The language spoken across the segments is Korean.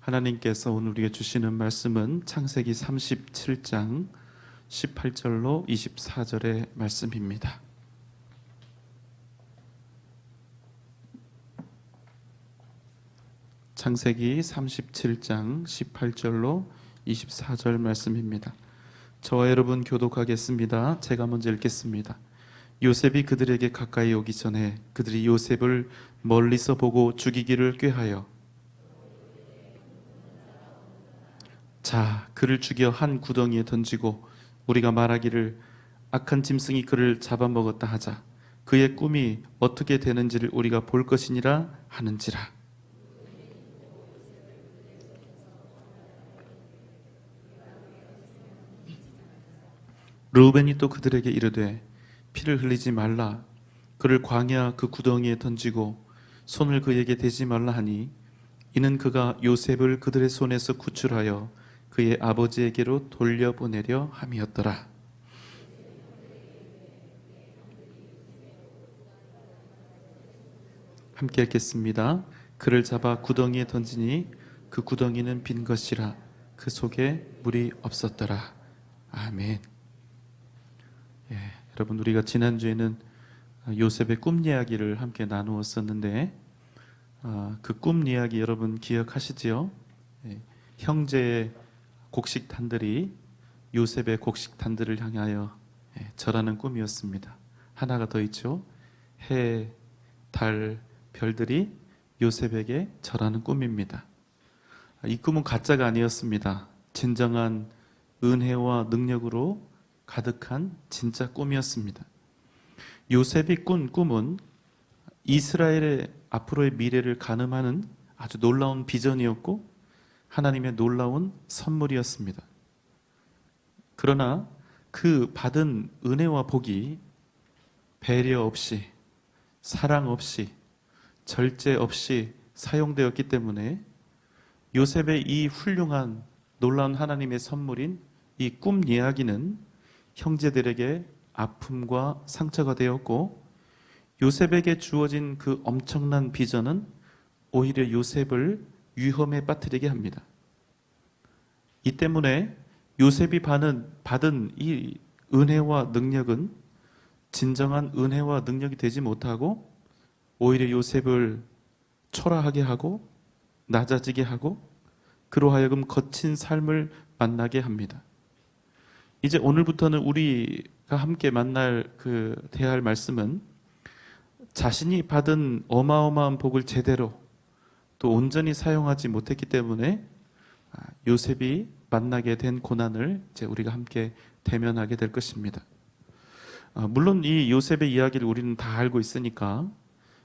하나님께서 오늘 우리에게 주시는 말씀은 창세기 37장 18절로 24절의 말씀입니다. 창세기 37장 18절로 24절 말씀입니다. 저와 여러분 교독하겠습니다. 제가 먼저 읽겠습니다. 요셉이 그들에게 가까이 오기 전에 그들이 요셉을 멀리서 보고 죽이기를 꾀하여 자, 그를 죽여 한 구덩이에 던지고 우리가 말하기를 악한 짐승이 그를 잡아먹었다 하자. 그의 꿈이 어떻게 되는지를 우리가 볼 것이니라 하는지라. 르우벤이 또 그들에게 이르되 피를 흘리지 말라. 그를 광야 그 구덩이에 던지고 손을 그에게 대지 말라 하니 이는 그가 요셉을 그들의 손에서 구출하여 그의 아버지에게로 돌려보내려 함이었더라. 함께 읽겠습니다. 그를 잡아 구덩이에 던지니 그 구덩이는 빈 것이라 그 속에 물이 없었더라. 아멘. 여러분, 우리가 지난주에는 요셉의 꿈 이야기를 함께 나누었었는데 그 꿈 이야기 여러분 기억하시지요? 형제의 곡식단들이 요셉의 곡식단들을 향하여 절하는 꿈이었습니다. 하나가 더 있죠. 해, 달, 별들이 요셉에게 절하는 꿈입니다. 이 꿈은 가짜가 아니었습니다. 진정한 은혜와 능력으로 가득한 진짜 꿈이었습니다. 요셉이 꾼 꿈은 이스라엘의 앞으로의 미래를 가늠하는 아주 놀라운 비전이었고 하나님의 놀라운 선물이었습니다. 그러나 그 받은 은혜와 복이 배려 없이, 사랑 없이, 절제 없이 사용되었기 때문에 요셉의 이 훌륭한 놀라운 하나님의 선물인 이 꿈 이야기는 형제들에게 아픔과 상처가 되었고 요셉에게 주어진 그 엄청난 비전은 오히려 요셉을 위험에 빠뜨리게 합니다. 이 때문에 요셉이 받은 이 은혜와 능력은 진정한 은혜와 능력이 되지 못하고 오히려 요셉을 초라하게 하고 낮아지게 하고 그로 하여금 거친 삶을 만나게 합니다. 이제 오늘부터는 우리가 함께 대할 말씀은 자신이 받은 어마어마한 복을 제대로 또 온전히 사용하지 못했기 때문에 요셉이 만나게 된 고난을 이제 우리가 함께 대면하게 될 것입니다. 물론 이 요셉의 이야기를 우리는 다 알고 있으니까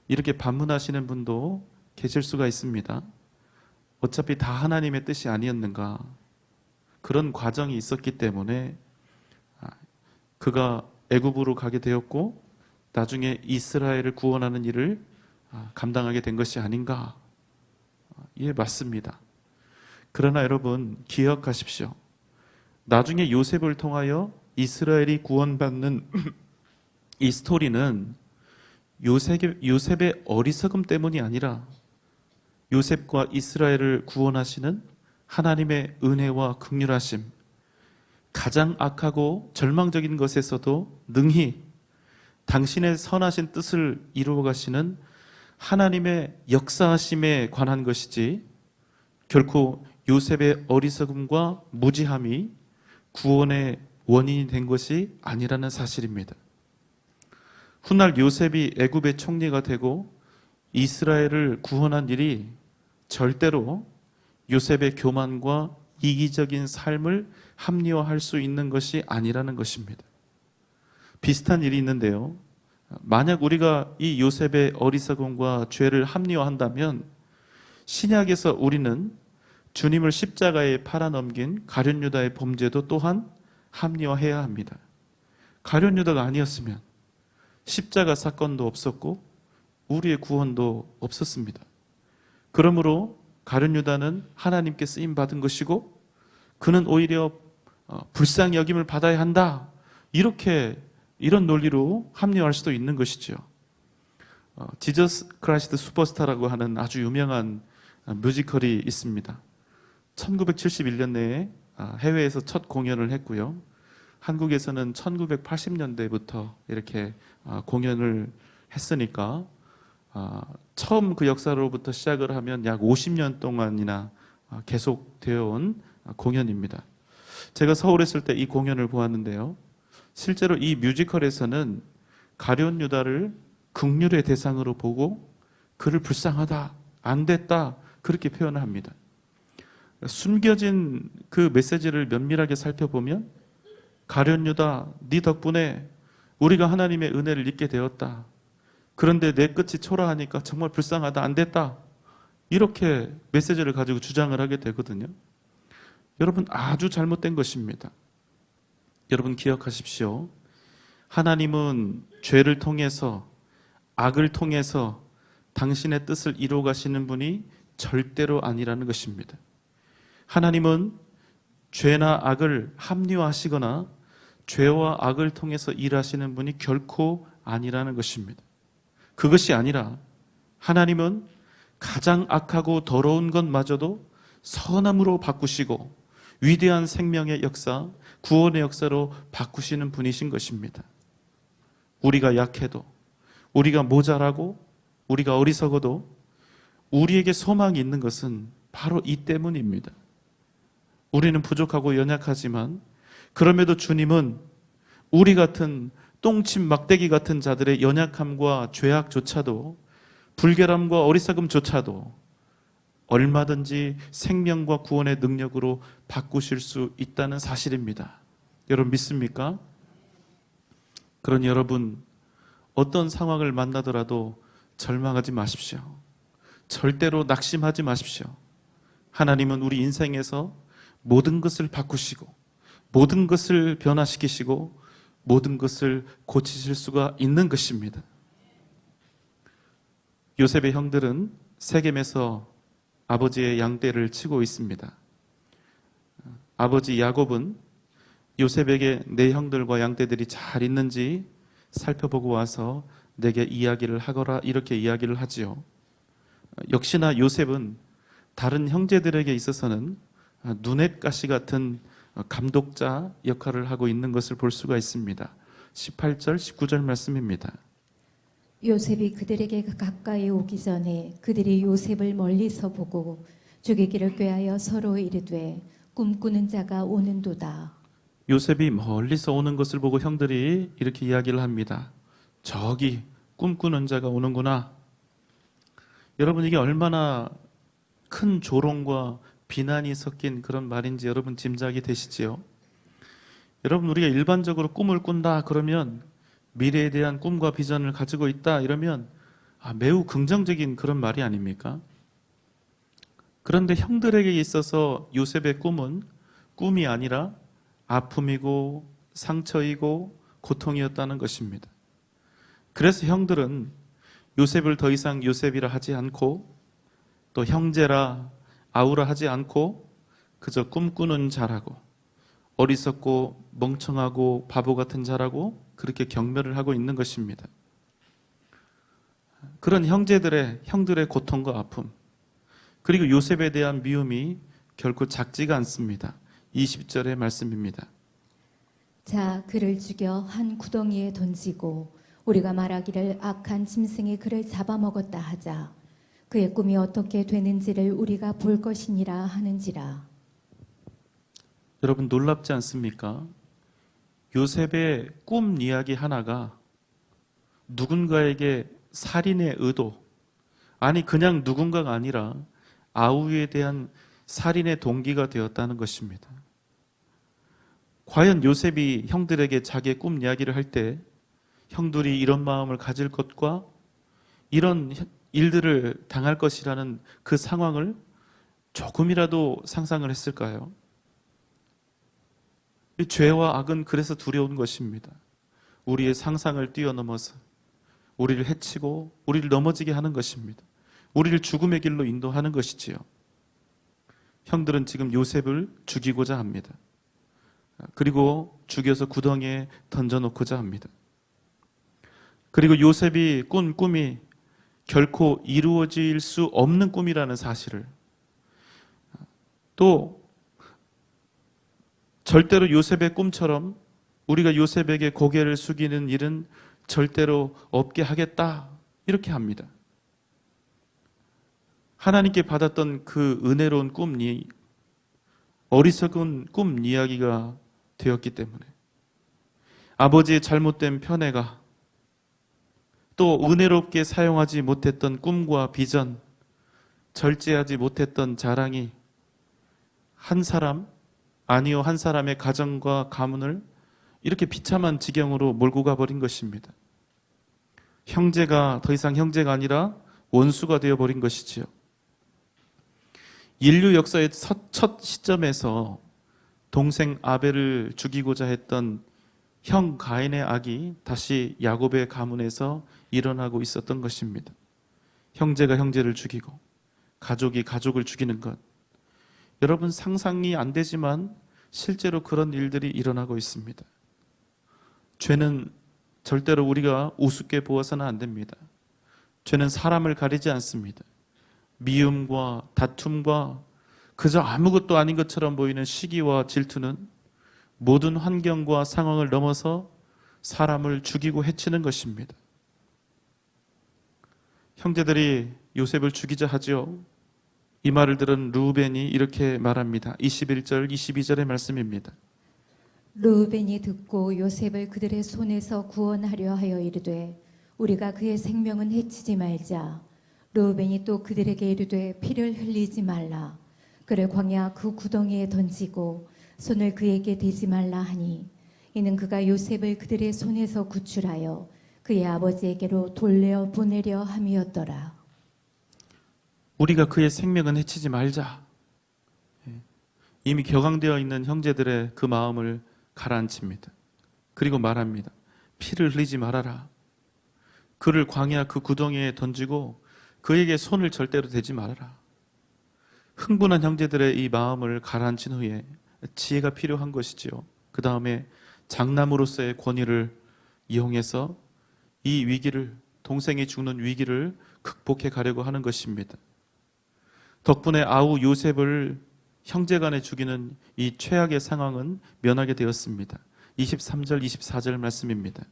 이렇게 반문하시는 분도 계실 수가 있습니다. 어차피 다 하나님의 뜻이 아니었는가? 그런 과정이 있었기 때문에 그가 애굽으로 가게 되었고 나중에 이스라엘을 구원하는 일을 감당하게 된 것이 아닌가? 예, 맞습니다. 그러나 여러분 기억하십시오. 나중에 요셉을 통하여 이스라엘이 구원받는 이 스토리는 요셉의 어리석음 때문이 아니라 요셉과 이스라엘을 구원하시는 하나님의 은혜와 긍휼하심, 가장 악하고 절망적인 것에서도 능히 당신의 선하신 뜻을 이루어 가시는 하나님의 역사하심에 관한 것이지 결코 요셉의 어리석음과 무지함이 구원의 원인이 된 것이 아니라는 사실입니다. 훗날 요셉이 애굽의 총리가 되고 이스라엘을 구원한 일이 절대로 요셉의 교만과 이기적인 삶을 합리화할 수 있는 것이 아니라는 것입니다. 비슷한 일이 있는데요. 만약 우리가 이 요셉의 어리석음과 죄를 합리화한다면 신약에서 우리는 주님을 십자가에 팔아넘긴 가룟 유다의 범죄도 또한 합리화해야 합니다. 가룟 유다가 아니었으면 십자가 사건도 없었고 우리의 구원도 없었습니다. 그러므로 가룟 유다는 하나님께 쓰임 받은 것이고 그는 오히려 불쌍히 여김을 받아야 한다. 이런 논리로 합리화할 수도 있는 것이죠. 지저스 크라이스트 슈퍼스타라고 하는 아주 유명한 뮤지컬이 있습니다. 1971년 내에 해외에서 첫 공연을 했고요. 한국에서는 1980년대부터 이렇게 공연을 했으니까 처음 그 역사로부터 시작을 하면 약 50년 동안이나 계속되어 온 공연입니다. 제가 서울에 있을 때 이 공연을 보았는데요. 실제로 이 뮤지컬에서는 가룟 유다를 긍휼의 대상으로 보고 그를 불쌍하다, 안 됐다 그렇게 표현을 합니다. 숨겨진 그 메시지를 면밀하게 살펴보면 가룟 유다, 네 덕분에 우리가 하나님의 은혜를 잊게 되었다. 그런데 내 끝이 초라하니까 정말 불쌍하다, 안 됐다. 이렇게 메시지를 가지고 주장을 하게 되거든요. 여러분, 아주 잘못된 것입니다. 여러분 기억하십시오. 하나님은 죄를 통해서, 악을 통해서 당신의 뜻을 이루어 가시는 분이 절대로 아니라는 것입니다. 하나님은 죄나 악을 합리화하시거나 죄와 악을 통해서 일하시는 분이 결코 아니라는 것입니다. 그것이 아니라 하나님은 가장 악하고 더러운 것마저도 선함으로 바꾸시고 위대한 생명의 역사, 구원의 역사로 바꾸시는 분이신 것입니다. 우리가 약해도, 우리가 모자라고, 우리가 어리석어도 우리에게 소망이 있는 것은 바로 이 때문입니다. 우리는 부족하고 연약하지만 그럼에도 주님은 우리 같은 똥침 막대기 같은 자들의 연약함과 죄악조차도, 불결함과 어리석음조차도 얼마든지 생명과 구원의 능력으로 바꾸실 수 있다는 사실입니다. 여러분 믿습니까? 그러니 여러분, 어떤 상황을 만나더라도 절망하지 마십시오. 절대로 낙심하지 마십시오. 하나님은 우리 인생에서 모든 것을 바꾸시고 모든 것을 변화시키시고 모든 것을 고치실 수가 있는 것입니다. 요셉의 형들은 세겜에서 아버지의 양떼를 치고 있습니다. 아버지 야곱은 요셉에게 내 형들과 양떼들이 잘 있는지 살펴보고 와서 내게 이야기를 하거라 이렇게 이야기를 하지요. 역시나 요셉은 다른 형제들에게 있어서는 눈엣 가시 같은 감독자 역할을 하고 있는 것을 볼 수가 있습니다. 18절, 19절 말씀입니다. 요셉이 그들에게 가까이 오기 전에 그들이 요셉을 멀리서 보고 죽이기를 꾀하여 서로 이르되 꿈꾸는 자가 오는도다. 요셉이 멀리서 오는 것을 보고 형들이 이렇게 이야기를 합니다. 저기 꿈꾸는 자가 오는구나. 여러분, 이게 얼마나 큰 조롱과 비난이 섞인 그런 말인지 여러분 짐작이 되시지요? 여러분, 우리가 일반적으로 꿈을 꾼다 그러면, 미래에 대한 꿈과 비전을 가지고 있다 이러면 매우 긍정적인 그런 말이 아닙니까? 그런데 형들에게 있어서 요셉의 꿈은 꿈이 아니라 아픔이고 상처이고 고통이었다는 것입니다. 그래서 형들은 요셉을 더 이상 요셉이라 하지 않고 또 형제라 아우라 하지 않고 그저 꿈꾸는 자라고, 어리석고 멍청하고 바보 같은 자라고 그렇게 경멸을 하고 있는 것입니다. 그런 형들의 고통과 아픔, 그리고 요셉에 대한 미움이 결코 작지가 않습니다. 20절의 말씀입니다. 자, 그를 죽여 한 구덩이에 던지고 우리가 말하기를 악한 짐승이 그를 잡아먹었다 하자. 그의 꿈이 어떻게 되는지를 우리가 볼 것이니라 하는지라. 여러분 놀랍지 않습니까? 요셉의 꿈 이야기 하나가 누군가에게 살인의 의도, 아니 그냥 누군가가 아니라 아우에 대한 살인의 동기가 되었다는 것입니다. 과연 요셉이 형들에게 자기의 꿈 이야기를 할 때 형들이 이런 마음을 가질 것과 이런 일들을 당할 것이라는 그 상황을 조금이라도 상상을 했을까요? 이 죄와 악은 그래서 두려운 것입니다. 우리의 상상을 뛰어넘어서 우리를 해치고 우리를 넘어지게 하는 것입니다. 우리를 죽음의 길로 인도하는 것이지요. 형들은 지금 요셉을 죽이고자 합니다. 그리고 죽여서 구덩이에 던져놓고자 합니다. 그리고 요셉이 꾼 꿈이 결코 이루어질 수 없는 꿈이라는 사실을 또 절대로 요셉의 꿈처럼 우리가 요셉에게 고개를 숙이는 일은 절대로 없게 하겠다, 이렇게 합니다. 하나님께 받았던 그 은혜로운 꿈이 어리석은 꿈 이야기가 되었기 때문에, 아버지의 잘못된 편애가, 또 은혜롭게 사용하지 못했던 꿈과 비전, 절제하지 못했던 자랑이 한 사람, 아니요 한 사람의 가정과 가문을 이렇게 비참한 지경으로 몰고 가버린 것입니다. 형제가 더 이상 형제가 아니라 원수가 되어버린 것이지요. 인류 역사의 첫 시점에서 동생 아벨을 죽이고자 했던 형 가인의 악이 다시 야곱의 가문에서 일어나고 있었던 것입니다. 형제가 형제를 죽이고 가족이 가족을 죽이는 것, 여러분 상상이 안 되지만 실제로 그런 일들이 일어나고 있습니다. 죄는 절대로 우리가 우습게 보아서는 안 됩니다. 죄는 사람을 가리지 않습니다. 미움과 다툼과 그저 아무것도 아닌 것처럼 보이는 시기와 질투는 모든 환경과 상황을 넘어서 사람을 죽이고 해치는 것입니다. 형제들이 요셉을 죽이자 하죠. 이 말을 들은 르우벤이 이렇게 말합니다. 21절, 22절의 말씀입니다. 르우벤이 듣고 요셉을 그들의 손에서 구원하려 하여 이르되 우리가 그의 생명은 해치지 말자. 르우벤이 또 그들에게 이르되 피를 흘리지 말라. 그를 광야 그 구덩이에 던지고 손을 그에게 대지 말라 하니, 이는 그가 요셉을 그들의 손에서 구출하여 그의 아버지에게로 돌려 보내려 함이었더라. 우리가 그의 생명은 해치지 말자. 이미 격앙되어 있는 형제들의 그 마음을 가라앉힙니다. 그리고 말합니다. 피를 흘리지 말아라. 그를 광야 그 구덩이에 던지고 그에게 손을 절대로 대지 말아라. 흥분한 형제들의 이 마음을 가라앉힌 후에 지혜가 필요한 것이지요. 그 다음에 장남으로서의 권위를 이용해서 이 위기를, 동생이 죽는 위기를 극복해 가려고 하는 것입니다. 덕분에 아우 요셉을 형제간에 죽이는 이 최악의 상황은 면하게 되었습니다. 23절, 24절 말씀입니다.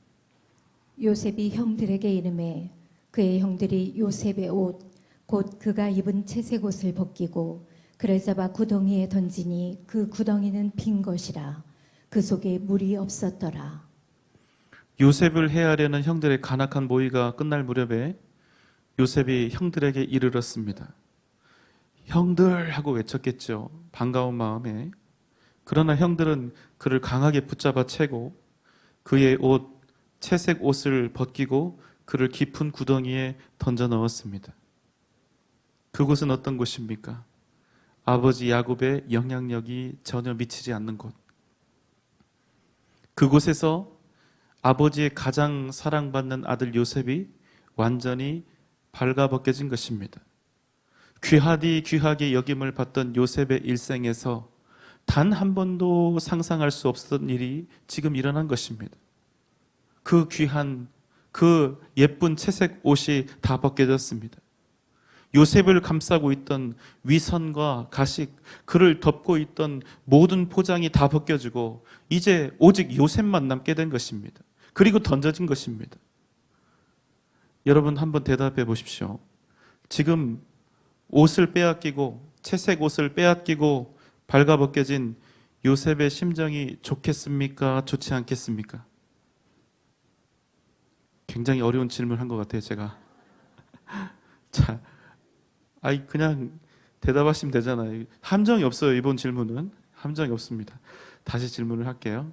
요셉이 형들에게 이르매 그의 형들이 요셉의 옷 곧 그가 입은 채색 옷을 벗기고 그를 잡아 구덩이에 던지니 그 구덩이는 빈 것이라. 그 속에 물이 없었더라. 요셉을 해하려는 형들의 간악한 모의가 끝날 무렵에 요셉이 형들에게 이르렀습니다. 형들 하고 외쳤겠죠. 반가운 마음에. 그러나 형들은 그를 강하게 붙잡아 채고 그의 옷, 채색 옷을 벗기고 그를 깊은 구덩이에 던져 넣었습니다. 그곳은 어떤 곳입니까? 아버지 야곱의 영향력이 전혀 미치지 않는 곳. 그곳에서 아버지의 가장 사랑받는 아들 요셉이 완전히 발가벗겨진 것입니다. 귀하디 귀하게 여김을 받던 요셉의 일생에서 단 한 번도 상상할 수 없었던 일이 지금 일어난 것입니다. 그 귀한, 그 예쁜 채색 옷이 다 벗겨졌습니다. 요셉을 감싸고 있던 위선과 가식, 그를 덮고 있던 모든 포장이 다 벗겨지고 이제 오직 요셉만 남게 된 것입니다. 그리고 던져진 것입니다. 여러분 한번 대답해 보십시오. 지금 옷을 빼앗기고 채색 옷을 빼앗기고 발가벗겨진 요셉의 심정이 좋겠습니까? 좋지 않겠습니까? 굉장히 어려운 질문을 한 것 같아요, 제가. 자, 그냥 대답하시면 되잖아요. 함정이 없어요, 이번 질문은. 함정이 없습니다. 다시 질문을 할게요.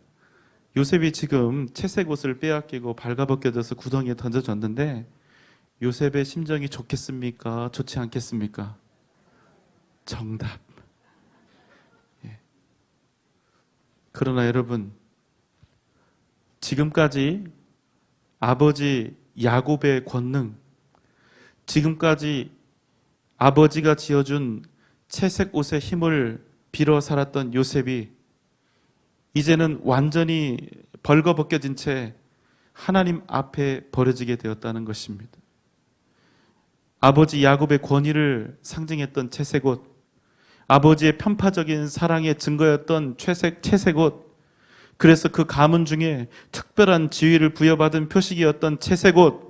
요셉이 지금 채색 옷을 빼앗기고 발가벗겨져서 구덩이에 던져졌는데 요셉의 심정이 좋겠습니까? 좋지 않겠습니까? 정답. 예. 그러나 여러분, 지금까지 아버지 야곱의 권능, 지금까지 아버지가 지어준 채색 옷의 힘을 빌어 살았던 요셉이 이제는 완전히 벌거벗겨진 채 하나님 앞에 버려지게 되었다는 것입니다. 아버지 야곱의 권위를 상징했던 채색 옷, 아버지의 편파적인 사랑의 증거였던 채색옷, 그래서 그 가문 중에 특별한 지위를 부여받은 표식이었던 채색옷,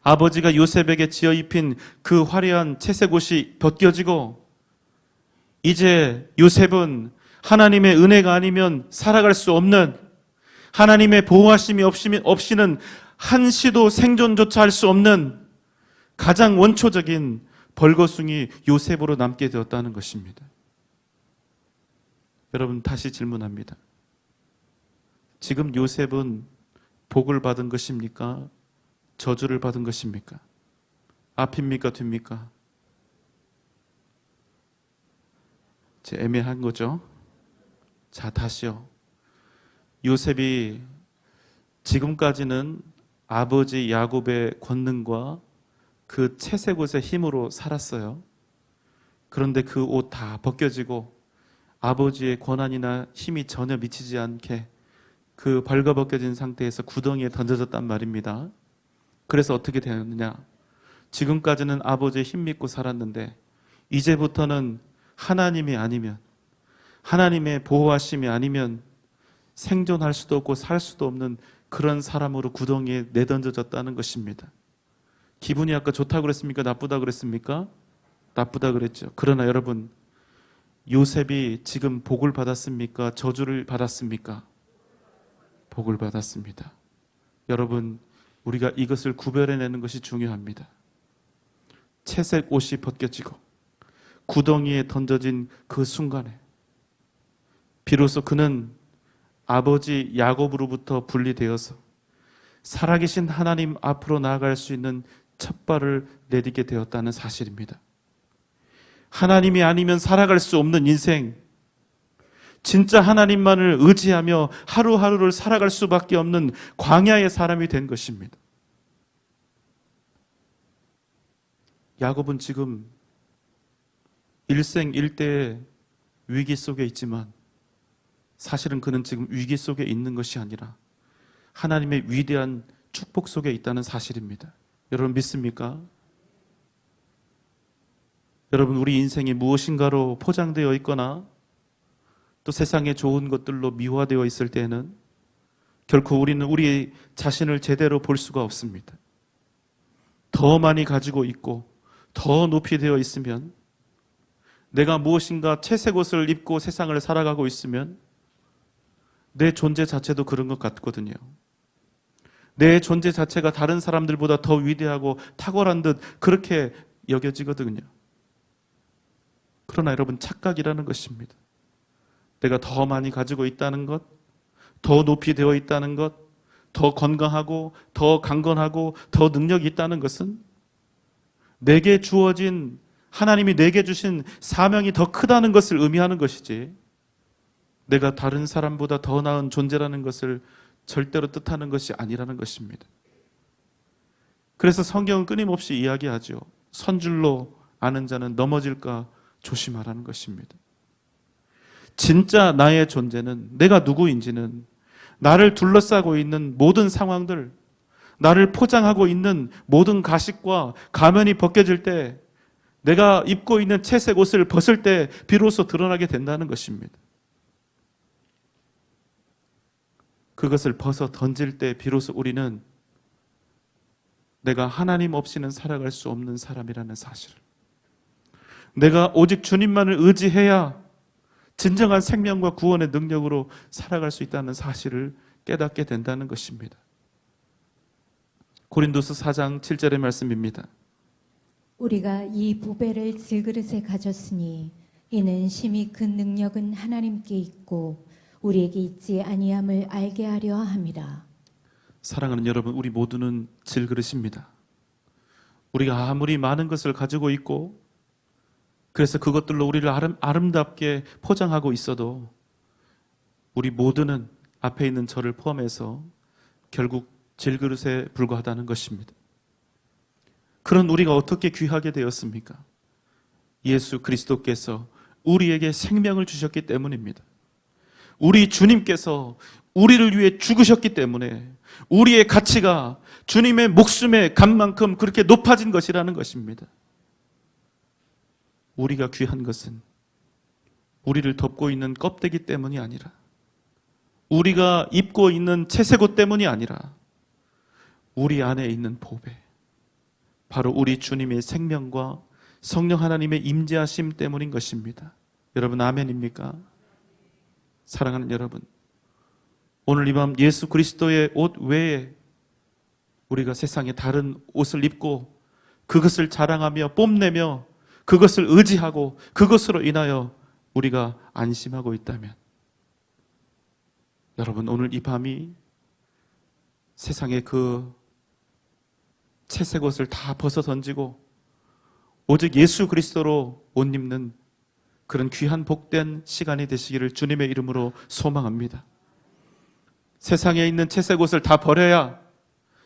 아버지가 요셉에게 지어 입힌 그 화려한 채색옷이 벗겨지고 이제 요셉은 하나님의 은혜가 아니면 살아갈 수 없는, 하나님의 보호하심이 없이는 한시도 생존조차 할 수 없는 가장 원초적인 벌거숭이 요셉으로 남게 되었다는 것입니다. 여러분, 다시 질문합니다. 지금 요셉은 복을 받은 것입니까? 저주를 받은 것입니까? 앞입니까? 뒤입니까? 애매한 거죠. 자, 다시요. 요셉이 지금까지는 아버지 야곱의 권능과 그 채색옷의 힘으로 살았어요. 그런데 그 옷 다 벗겨지고 아버지의 권한이나 힘이 전혀 미치지 않게 그 벌거벗겨진 상태에서 구덩이에 던져졌단 말입니다. 그래서 어떻게 되었느냐? 지금까지는 아버지의 힘 믿고 살았는데 이제부터는 하나님이 아니면, 하나님의 보호하심이 아니면 생존할 수도 없고 살 수도 없는 그런 사람으로 구덩이에 내던져졌다는 것입니다. 기분이 아까 좋다고 그랬습니까? 나쁘다고 그랬습니까? 나쁘다 그랬죠. 그러나 여러분, 요셉이 지금 복을 받았습니까? 저주를 받았습니까? 복을 받았습니다. 여러분, 우리가 이것을 구별해내는 것이 중요합니다. 채색 옷이 벗겨지고 구덩이에 던져진 그 순간에 비로소 그는 아버지 야곱으로부터 분리되어서 살아계신 하나님 앞으로 나아갈 수 있는 첫 발을 내딛게 되었다는 사실입니다. 하나님이 아니면 살아갈 수 없는 인생, 진짜 하나님만을 의지하며 하루하루를 살아갈 수밖에 없는 광야의 사람이 된 것입니다. 야곱은 지금 일생일대의 위기 속에 있지만 사실은 그는 지금 위기 속에 있는 것이 아니라 하나님의 위대한 축복 속에 있다는 사실입니다. 여러분 믿습니까? 여러분, 우리 인생이 무엇인가로 포장되어 있거나 또 세상의 좋은 것들로 미화되어 있을 때에는 결코 우리는 우리 자신을 제대로 볼 수가 없습니다. 더 많이 가지고 있고 더 높이 되어 있으면, 내가 무엇인가 채색 옷을 입고 세상을 살아가고 있으면 내 존재 자체도 그런 것 같거든요. 내 존재 자체가 다른 사람들보다 더 위대하고 탁월한 듯 그렇게 여겨지거든요. 그러나 여러분, 착각이라는 것입니다. 내가 더 많이 가지고 있다는 것, 더 높이 되어 있다는 것, 더 건강하고 더 강건하고 더 능력이 있다는 것은 내게 주어진, 하나님이 내게 주신 사명이 더 크다는 것을 의미하는 것이지, 내가 다른 사람보다 더 나은 존재라는 것을 절대로 뜻하는 것이 아니라는 것입니다. 그래서 성경은 끊임없이 이야기하죠. 선줄로 아는 자는 넘어질까 조심하라는 것입니다. 진짜 나의 존재는, 내가 누구인지는 나를 둘러싸고 있는 모든 상황들, 나를 포장하고 있는 모든 가식과 가면이 벗겨질 때, 내가 입고 있는 채색 옷을 벗을 때 비로소 드러나게 된다는 것입니다. 그것을 벗어 던질 때 비로소 우리는 내가 하나님 없이는 살아갈 수 없는 사람이라는 사실을, 내가 오직 주님만을 의지해야 진정한 생명과 구원의 능력으로 살아갈 수 있다는 사실을 깨닫게 된다는 것입니다. 고린도서 4장 7절의 말씀입니다. 우리가 이 보배를 질그릇에 가졌으니 이는 심히 큰 능력은 하나님께 있고 우리에게 있지 아니함을 알게 하려 함이라. 사랑하는 여러분, 우리 모두는 질그릇입니다. 우리가 아무리 많은 것을 가지고 있고 그래서 그것들로 우리를 아름답게 포장하고 있어도 우리 모두는 앞에 있는 저를 포함해서 결국 질그릇에 불과하다는 것입니다. 그런 우리가 어떻게 귀하게 되었습니까? 예수 그리스도께서 우리에게 생명을 주셨기 때문입니다. 우리 주님께서 우리를 위해 죽으셨기 때문에 우리의 가치가 주님의 목숨의 값만큼 그렇게 높아진 것이라는 것입니다. 우리가 귀한 것은 우리를 덮고 있는 껍데기 때문이 아니라, 우리가 입고 있는 채색옷 때문이 아니라 우리 안에 있는 보배, 바로 우리 주님의 생명과 성령 하나님의 임재하심 때문인 것입니다. 여러분 아멘입니까? 사랑하는 여러분, 오늘 이 밤 예수 그리스도의 옷 외에 우리가 세상에 다른 옷을 입고 그것을 자랑하며 뽐내며 그것을 의지하고 그것으로 인하여 우리가 안심하고 있다면, 여러분 오늘 이 밤이 세상의 그 채색 옷을 다 벗어 던지고 오직 예수 그리스도로 옷 입는 그런 귀한 복된 시간이 되시기를 주님의 이름으로 소망합니다. 세상에 있는 채색 옷을 다 버려야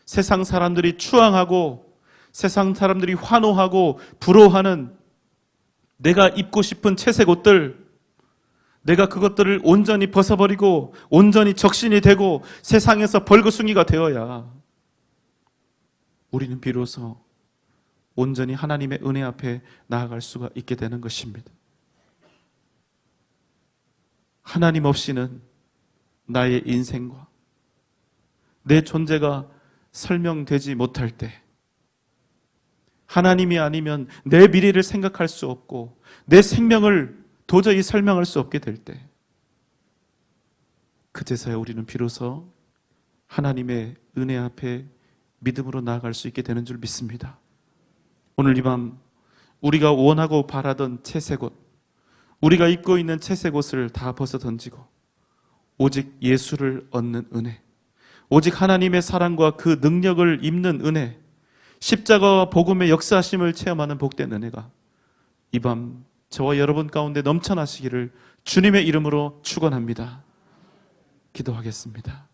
세상 사람들이 추앙하고 세상 사람들이 환호하고 부러워하는 내가 입고 싶은 채색 옷들, 내가 그것들을 온전히 벗어버리고 온전히 적신이 되고 세상에서 벌거숭이가 되어야 우리는 비로소 온전히 하나님의 은혜 앞에 나아갈 수가 있게 되는 것입니다. 하나님 없이는 나의 인생과 내 존재가 설명되지 못할 때, 하나님이 아니면 내 미래를 생각할 수 없고 내 생명을 도저히 설명할 수 없게 될 때, 그제서야 우리는 비로소 하나님의 은혜 앞에 믿음으로 나아갈 수 있게 되는 줄 믿습니다. 오늘 이 밤 우리가 원하고 바라던 채색 옷, 우리가 입고 있는 채색 옷을 다 벗어 던지고 오직 예수를 얻는 은혜, 오직 하나님의 사랑과 그 능력을 입는 은혜, 십자가와 복음의 역사하심을 체험하는 복된 은혜가 이 밤 저와 여러분 가운데 넘쳐나시기를 주님의 이름으로 축원합니다. 기도하겠습니다.